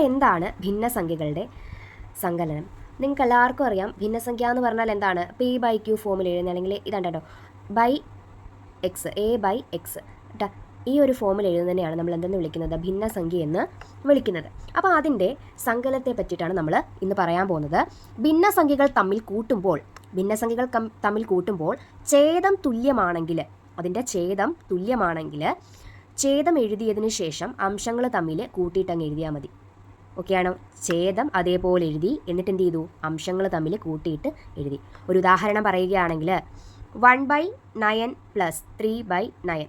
അപ്പോൾ എന്താണ് ഭിന്നസംഖ്യകളുടെ സങ്കലനം? നിങ്ങൾക്ക് എല്ലാവർക്കും അറിയാം ഭിന്നസംഖ്യ എന്ന് പറഞ്ഞാൽ എന്താണ്? P/Q ഫോമിൽ എഴുതുന്നതാണെങ്കിൽ ഇതാണ്ടോ ബൈ എക്സ്, A/X കേട്ടോ. ഈ ഒരു ഫോമിൽ എഴുതുന്നതിനെയാണ് നമ്മൾ എന്തെന്ന് വിളിക്കുന്നത്? ഭിന്നസംഖ്യ എന്ന് വിളിക്കുന്നത്. അപ്പോൾ അതിൻ്റെ സങ്കലനത്തെ പറ്റിയിട്ടാണ് നമ്മൾ ഇന്ന് പറയാൻ പോകുന്നത്. ഭിന്നസംഖ്യകൾ തമ്മിൽ കൂട്ടുമ്പോൾ ഛേദം തുല്യമാണെങ്കിൽ, അതിൻ്റെ ഛേദം തുല്യമാണെങ്കിൽ ഛേദം എഴുതിയതിന് ശേഷം അംശങ്ങൾ തമ്മിൽ കൂട്ടിയിട്ടങ്ങ് എഴുതിയാൽ മതി. ഓക്കെയാണോ? ഛേദം അതേപോലെ എഴുതി എന്നിട്ട് എന്ത് ചെയ്തു? അംശങ്ങൾ തമ്മിൽ കൂട്ടിയിട്ട് എഴുതി. ഒരു ഉദാഹരണം പറയുകയാണെങ്കിൽ 1/9 + 3/9.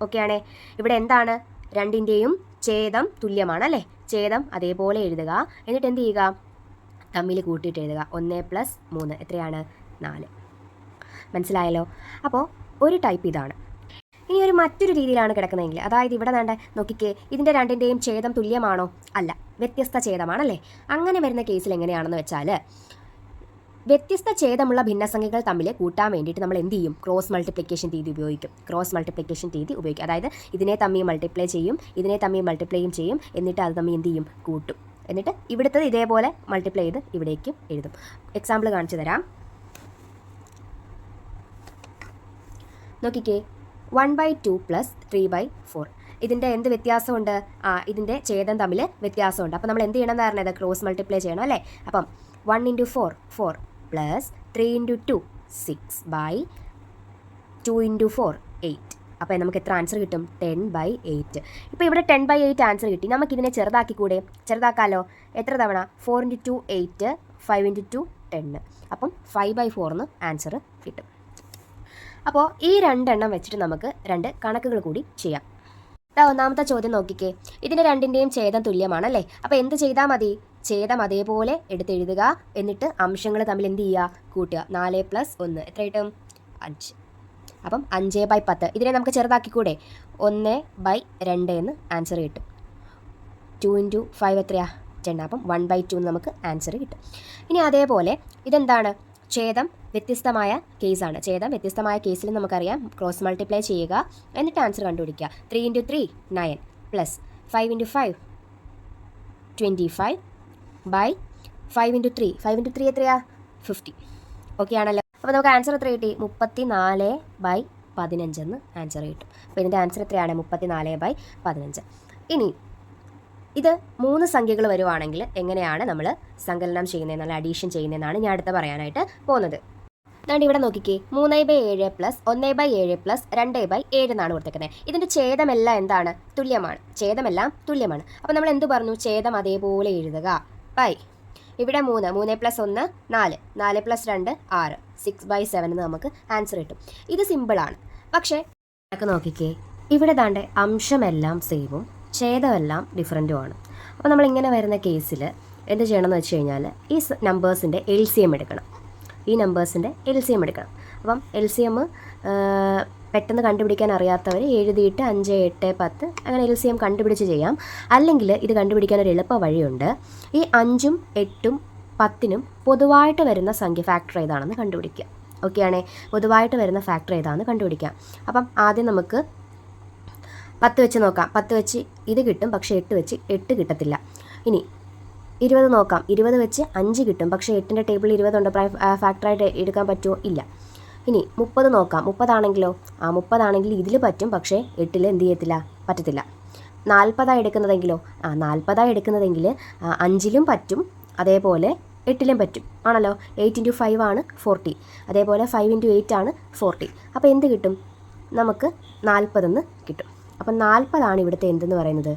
ഓക്കെയാണേ. ഇവിടെ എന്താണ്? രണ്ടിൻ്റെയും ഛേദം തുല്യമാണ് അല്ലേ? ഛേദം അതേപോലെ എഴുതുക, എന്നിട്ട് എന്ത് ചെയ്യുക? തമ്മിൽ കൂട്ടിയിട്ട് എഴുതുക. 1 + 3 എത്രയാണ്? 4. മനസ്സിലായല്ലോ? അപ്പോൾ ഒരു ടൈപ്പ് ഇതാണ്. ഇനി ഒരു മറ്റൊരു രീതിയിലാണ് കിടക്കുന്നതെങ്കിൽ, അതായത് ഇവിടെ വേണ്ട നോക്കിക്കേ, ഇതിൻ്റെ രണ്ടിൻ്റെയും ഛേദം തുല്യമാണോ? അല്ല, വ്യത്യസ്ത ഛേദമാണല്ലേ. അങ്ങനെ വരുന്ന കേസിൽ എങ്ങനെയാണെന്ന് വെച്ചാൽ, വ്യത്യസ്ത ഛേദമുള്ള ഭിന്നസംഖ്യകൾ തമ്മിൽ കൂട്ടാൻ വേണ്ടിയിട്ട് നമ്മൾ എന്ത് ചെയ്യും? ക്രോസ് മൾട്ടിപ്ലിക്കേഷൻ രീതി ഉപയോഗിക്കും. അതായത് ഇതിനെ തമ്മിൽ മൾട്ടിപ്ലൈ ചെയ്യും, ഇതിനെ തമ്മിൽ മൾട്ടിപ്ലൈയും ചെയ്യും, എന്നിട്ട് അത് തമ്മിൽ എന്ത് ചെയ്യും? കൂട്ടും. എന്നിട്ട് ഇവിടുത്തെ ഇതേപോലെ മൾട്ടിപ്ലൈ ചെയ്ത് ഇവിടേക്കും എഴുതും. എക്സാമ്പിൾ കാണിച്ചു തരാം. നോക്കിക്കേ, 1/2 + 3/4. ഇതിൻ്റെ എന്ത് വ്യത്യാസമുണ്ട്? ഇതിൻ്റെ ഛേദം തമ്മിൽ വ്യത്യാസമുണ്ട്. അപ്പോൾ നമ്മൾ എന്ത് ചെയ്യണം എന്ന് പറഞ്ഞത്? ക്രോസ് മൾട്ടിപ്ലൈ ചെയ്യണം അല്ലേ. അപ്പം 1 × 4 4 + 3 × 2 6/2 × 4 8. അപ്പോൾ നമുക്ക് എത്ര ആൻസർ കിട്ടും? 10/8. ഇപ്പോൾ ഇവിടെ 10/8 ആൻസർ കിട്ടി. നമുക്കിതിനെ ചെറുതാക്കാമല്ലോ. എത്ര തവണ? 4 × 2 8, 5 × 2 10. അപ്പം 5/4 എന്ന് ആൻസർ കിട്ടും. അപ്പോൾ ഈ രണ്ടെണ്ണം വെച്ചിട്ട് നമുക്ക് രണ്ട് കണക്കുകൾ കൂടി ചെയ്യാം. ഒന്നാമത്തെ ചോദ്യം നോക്കിക്കേ, ഇതിൻ്റെ രണ്ടിൻ്റെയും ഛേദം തുല്യമാണല്ലേ. അപ്പോൾ എന്ത് ചെയ്താൽ മതി? ഛേദം അതേപോലെ എടുത്തെഴുതുക, എന്നിട്ട് അംശങ്ങൾ തമ്മിൽ എന്ത് ചെയ്യുക? കൂട്ടുക. 4 + 1 എത്ര കിട്ടും? 5. അപ്പം 5/10. ഇതിനെ നമുക്ക് ചെറുതാക്കിക്കൂടെ? 1/2 എന്ന് ആൻസർ കിട്ടും. 2 × 5 എത്രയാ? 10. അപ്പം 1/2 എന്ന് നമുക്ക് ആൻസർ കിട്ടും. ഇനി അതേപോലെ ഇതെന്താണ്? ഛേദം വ്യത്യസ്തമായ കേസാണ്. ഛേദം വ്യത്യസ്തമായ കേസിൽ നമുക്കറിയാം ക്രോസ് മൾട്ടിപ്ലൈ ചെയ്യുക, എന്നിട്ട് ആൻസർ കണ്ടുപിടിക്കുക. 3 × 3 9 + 5 × 5 25/5 × 3 5 × 3 എത്രയാ? 50. ഓക്കെ ആണല്ലോ. അപ്പോൾ നമുക്ക് ആൻസർ എത്ര കിട്ടി? 34/15 എന്ന് ആൻസർ കിട്ടും. അപ്പോൾ ഇതിൻ്റെ ആൻസർ എത്രയാണ്? 34/15. ഇനി ഇത് 3 സംഖ്യകൾ വരുവാണെങ്കിൽ എങ്ങനെയാണ് നമ്മൾ സങ്കലനം ചെയ്യുന്നതെന്നാണ്, അഡീഷൻ ചെയ്യുന്നതെന്നാണ് ഞാൻ അടുത്ത പറയാനായിട്ട് പോകുന്നത്. അതുകൊണ്ട് ഇവിടെ നോക്കിക്കേ, 3/7 + 1/7 + 2/7 എന്നാണ് കൊടുത്തേക്കുന്നത്. ഇതിൻ്റെ ഛേദമെല്ലാം എന്താണ്? തുല്യമാണ്. ഛേദമെല്ലാം തുല്യമാണ്. അപ്പോൾ നമ്മൾ എന്ത് പറഞ്ഞു? ഛേദം അതേപോലെ എഴുതുക. ബൈ ഇവിടെ 3 + 1 4 4 + 2 6 6/7 എന്ന് നമുക്ക് ആൻസർ കിട്ടും. ഇത് സിമ്പിളാണ്. പക്ഷേ നോക്കിക്കേ, ഇവിടെ ദാണ്ടെ അംശമെല്ലാം സെയിമും ഛേദമെല്ലാം ഡിഫറൻറ്റുമാണ്. അപ്പോൾ നമ്മളിങ്ങനെ വരുന്ന കേസിൽ എന്ത് ചെയ്യണമെന്ന് വെച്ച് കഴിഞ്ഞാൽ, ഈ നമ്പേഴ്സിൻ്റെ LCM എടുക്കണം. അപ്പം LCM പെട്ടെന്ന് കണ്ടുപിടിക്കാൻ അറിയാത്തവർ എഴുതിയിട്ട് 5 8 10 അങ്ങനെ LCM കണ്ടുപിടിച്ച് ചെയ്യാം. അല്ലെങ്കിൽ ഇത് കണ്ടുപിടിക്കാൻ ഒരു എളുപ്പ വഴിയുണ്ട്. ഈ 5ഉം 8ഉം 10നും പൊതുവായിട്ട് വരുന്ന സംഖ്യ ഫാക്ടർ ഏതാണെന്ന് കണ്ടുപിടിക്കുക. ഓക്കെയാണേ, പൊതുവായിട്ട് വരുന്ന ഫാക്ടർ ഏതാണെന്ന് കണ്ടുപിടിക്കാം. അപ്പം ആദ്യം നമുക്ക് 10 വെച്ച് നോക്കാം. 10 വെച്ച് ഇത് കിട്ടും, പക്ഷേ 8 വെച്ച് 8 കിട്ടത്തില്ല. ഇനി 20 നോക്കാം. 20 വെച്ച് 5 കിട്ടും, പക്ഷേ 8ൻ്റെ ടേബിളിൽ 20 ഉണ്ട്. ഫാക്ടറായിട്ട് എടുക്കാൻ പറ്റുമോ? ഇല്ല. ഇനി 30 നോക്കാം. 30 ആണെങ്കിലോ? 30 ആണെങ്കിൽ ഇതിൽ പറ്റും, പക്ഷേ 8ൽ എന്ത് ചെയ്യത്തില്ല? പറ്റത്തില്ല. 40 എടുക്കുന്നതെങ്കിലോ? 40 എടുക്കുന്നതെങ്കിൽ 5ലും പറ്റും, അതേപോലെ 8ലും പറ്റും ആണല്ലോ. 8 × 5 ആണ് 40, അതേപോലെ 5 × 8 ആണ് 40. അപ്പോൾ എന്ത് കിട്ടും? നമുക്ക് 40 എന്ന് കിട്ടും. അപ്പം 40 ആണ് ഇവിടുത്തെ എന്തെന്ന് പറയുന്നത്?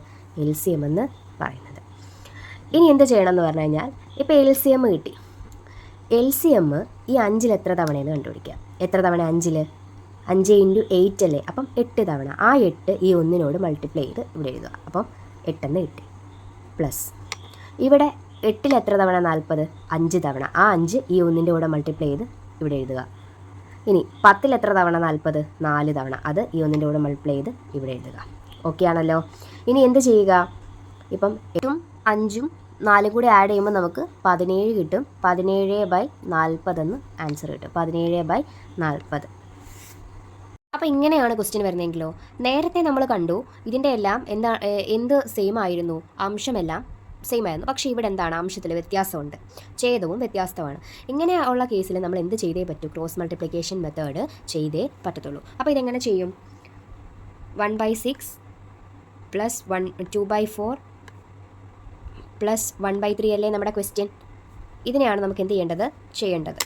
LCM എന്ന് പറയുന്നത്. ഇനി എന്ത് ചെയ്യണം എന്ന് പറഞ്ഞു കഴിഞ്ഞാൽ, ഇപ്പോൾ LCM കിട്ടി. LCM ഈ 5ൽ എത്ര തവണയെന്ന് കണ്ടുപിടിക്കുക. എത്ര തവണ 5ൽ? 5 × 8 അല്ലേ. അപ്പം 8 തവണ. ആ 8 ഈ 1നോട് മൾട്ടിപ്ലൈ ചെയ്ത് ഇവിടെ എഴുതുക. അപ്പം 8 എന്ന് കിട്ടി. പ്ലസ് ഇവിടെ 8ൽ എത്ര തവണ? 40. 5 തവണ. ആ 5 ഈ 1ൻ്റെ കൂടെ മൾട്ടിപ്ലൈ ചെയ്ത് ഇവിടെ എഴുതുക. ഇനി 10ൽ എത്ര തവണ? 40. 4 തവണ. അത് ഈ 1ൻ്റെ കൂടെ മൾട്ടിപ്ലൈ ചെയ്ത് ഇവിടെ എഴുതുക. ഓക്കെ ആണല്ലോ. ഇനി എന്ത് ചെയ്യുക? ഇപ്പം 8ഉം 5ഉം 4 കൂടി ആഡ് ചെയ്യുമ്പോൾ നമുക്ക് 17 കിട്ടും. 17/40 എന്ന് ആൻസർ കിട്ടും. 17/40. അപ്പോൾ ഇങ്ങനെയാണ് ക്വസ്റ്റ്യൻ വരുന്നതെങ്കിലോ, നേരത്തെ നമ്മൾ കണ്ടു ഇതിൻ്റെ എല്ലാം എന്ത് സെയിം ആയിരുന്നു? അംശമെല്ലാം സെയിം ആയിരുന്നു. പക്ഷേ ഇവിടെ എന്താണ്, അംശത്തിൽ വ്യത്യാസമുണ്ട്, ഛേദവും വ്യത്യാസമാണ്. ഇങ്ങനെയുള്ള കേസിൽ നമ്മൾ എന്ത് ചെയ്തേ പറ്റൂ, ക്രോസ് മൾട്ടിപ്ലിക്കേഷൻ മെത്തേഡ് ചെയ്തേ പറ്റത്തുള്ളൂ. അപ്പോൾ ഇതെങ്ങനെ ചെയ്യും? 1/6 പ്ലസ് 2/4 പ്ലസ് 1/3 അല്ലേ നമ്മുടെ ക്വസ്റ്റ്യൻ. ഇതിനെയാണ് നമുക്ക് എന്ത് ചെയ്യേണ്ടത്.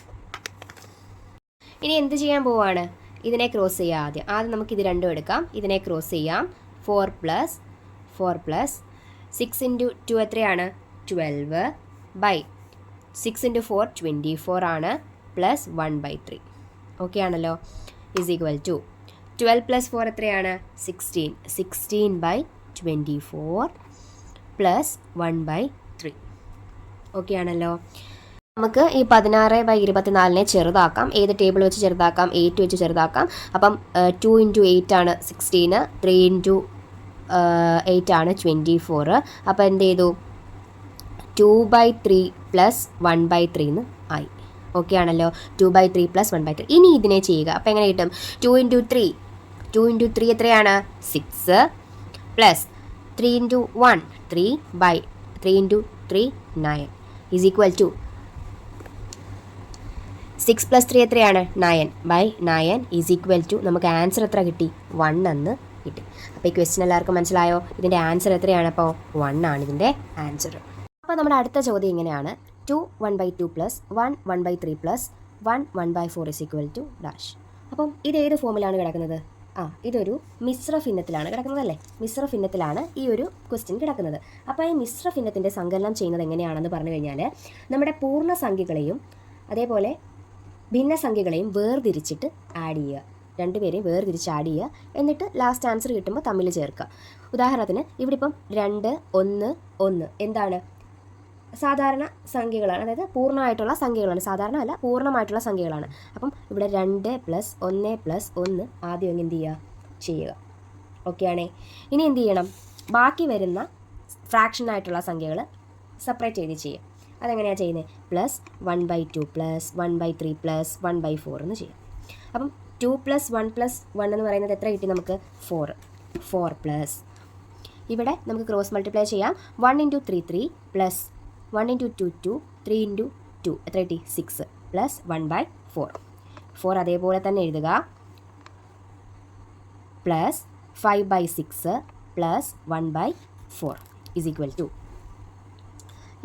ഇനി എന്ത് ചെയ്യാൻ പോവാണ്, ഇതിനെ ക്രോസ് ചെയ്യാം. ആദ്യം നമുക്ക് ഇത് രണ്ടും എടുക്കാം. ഇതിനെ ക്രോസ് ചെയ്യാം. 4 പ്ലസ് 6 × 2 എത്രയാണ്, 12 ബൈ 6 × 4 24 ആണ്, പ്ലസ് 1/3. ഓക്കെ ആണല്ലോ. ഈസ് ഈക്വൽ ടു 12 + 4 എത്രയാണ്, 16 ബൈ 24 പ്ലസ് 1/3. ഓക്കെ ആണല്ലോ. നമുക്ക് ഈ 16/24 ചെറുതാക്കാം. ഏത് ടേബിൾ വെച്ച് ചെറുതാക്കാം? 8 വെച്ച് ചെറുതാക്കാം. അപ്പം 2 × 8 ആണ് 16, 3 × 8 ആണ് 24. അപ്പോൾ എന്ത് ചെയ്തു, 2/3 പ്ലസ് 1/3 എന്ന് ആയി. ഓക്കെ ആണല്ലോ. 2/3 പ്ലസ് 1/3. ഇനി ഇതിനെ ചെയ്യുക. അപ്പോൾ എങ്ങനെ കിട്ടും? 2 × 3 എത്രയാണ്, 6 plus 3 × 1 3 by 3 × 3 9 is equal to 6 + 3 എത്രയാണ്, 9 ബൈ 9 ഈസ് ഈക്വൽ ടു നമുക്ക് ആൻസർ എത്ര കിട്ടി, 1 എന്ന് കിട്ടി. അപ്പോൾ ഈ ക്വസ്റ്റ്യൻ എല്ലാവർക്കും മനസ്സിലായോ? ഇതിൻ്റെ ആൻസർ എത്രയാണ്? അപ്പോൾ 1 ആണ് ഇതിൻ്റെ ആൻസർ. അപ്പോൾ നമ്മുടെ അടുത്ത ചോദ്യം ഇങ്ങനെയാണ്, 2 1/2 plus 1 1/3 plus 1 1/4 is equal to dash. അപ്പം ഇത് ഏത് ഫോമിലാണ് കിടക്കുന്നത്? ഇതൊരു മിശ്ര ഭിന്നത്തിലാണ് കിടക്കുന്നതല്ലേ. മിശ്ര ഭിന്നത്തിലാണ് ഈ ഒരു ക്വസ്റ്റ്യൻ കിടക്കുന്നത്. അപ്പോൾ ഈ മിശ്ര ഭിന്നത്തിൻ്റെ സങ്കലനം ചെയ്യുന്നത് എങ്ങനെയാണെന്ന് പറഞ്ഞു കഴിഞ്ഞാൽ, നമ്മുടെ പൂർണ്ണസംഖ്യകളെയും അതേപോലെ ഭിന്നസംഖ്യകളെയും വേർതിരിച്ചിട്ട് ആഡ് ചെയ്യുക. രണ്ടുപേരെയും വേർതിരിച്ച് ആഡ് ചെയ്യുക. എന്നിട്ട് ലാസ്റ്റ് ആൻസർ കിട്ടുമ്പോൾ തമ്മിൽ ചേർക്കുക. ഉദാഹരണത്തിന് ഇവിടെ ഇപ്പം 2 1 1 എന്താണ്, സാധാരണ സംഖ്യകളാണ്, അതായത് പൂർണ്ണമായിട്ടുള്ള സംഖ്യകളാണ്. സാധാരണ അല്ല, പൂർണ്ണമായിട്ടുള്ള സംഖ്യകളാണ്. അപ്പം ഇവിടെ 2 + 1 + 1 ആദ്യം എന്ത് ചെയ്യുക. ഓക്കെ ആണേ. ഇനി എന്ത് ചെയ്യണം, ബാക്കി വരുന്ന ഫ്രാക്ഷനായിട്ടുള്ള സംഖ്യകൾ സെപ്പറേറ്റ് ചെയ്ത് ചെയ്യുക. അതെങ്ങനെയാണ് ചെയ്യുന്നത്? പ്ലസ് 1/2 പ്ലസ് 1/3 പ്ലസ് 1/4 എന്ന് ചെയ്യാം. അപ്പം 2 + 1 + 1 എന്ന് പറയുന്നത് എത്ര കിട്ടി നമുക്ക്? 4 പ്ലസ് ഇവിടെ നമുക്ക് ക്രോസ് മൾട്ടിപ്ലൈ ചെയ്യാം. 1 × 3 3 പ്ലസ് 1 × 2 2 3 × 2 എത്ര കിട്ടി? 6 പ്ലസ് 1/4. 4 അതേപോലെ തന്നെ എഴുതുക. Plus 5/6 plus 1/4 is equal to,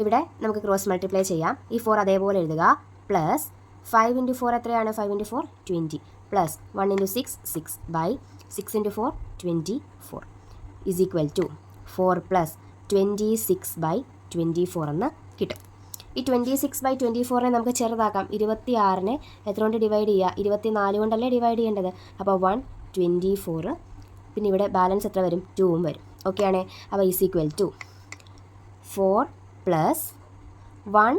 ഇവിടെ നമുക്ക് ക്രോസ് മൾട്ടിപ്ലൈ ചെയ്യാം. ഈ 4 അതേപോലെ എഴുതുക. പ്ലസ് 5 × 4 എത്രയാണ്? 5 × 4 20 plus 1 × 6 6 by 6 × 4 24 is equal to 4 plus 26/24 എന്ന് കിട്ടും. ഈ 26/24 നമുക്ക് ചെറുതാക്കാം. 26 എത്ര കൊണ്ട് ഡിവൈഡ് ചെയ്യുക? 24 കൊണ്ടല്ലേ ഡിവൈഡ് ചെയ്യേണ്ടത്. അപ്പോൾ 124, പിന്നെ ഇവിടെ ബാലൻസ് എത്ര വരും? 2 വരും. ഓക്കെ ആണേ. അപ്പോൾ ഈസ് ഈക്വൽ ടു 4 പ്ലസ് 1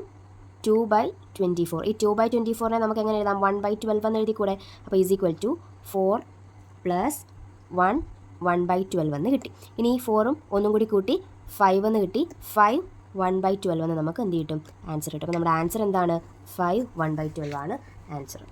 2/24. ഈ 2/24 നമുക്ക് എങ്ങനെ എഴുതാം? 1/12 എന്ന് എഴുതിക്കൂടെ? അപ്പോൾ ഈസ് ഈക്വൽ ടു 4 പ്ലസ് 1 1/12 എന്ന് കിട്ടി. ഇനി ഈ 4ഉം ഒന്നും കൂടി കൂട്ടി 5 എന്ന് കിട്ടി. 5 1/12 എന്ന് നമുക്ക് എന്ത് കിട്ടും? ആൻസർ കിട്ടും. അപ്പോൾ നമ്മുടെ ആൻസർ എന്താണ്? 5 1/12 ആണ് ആൻസർ.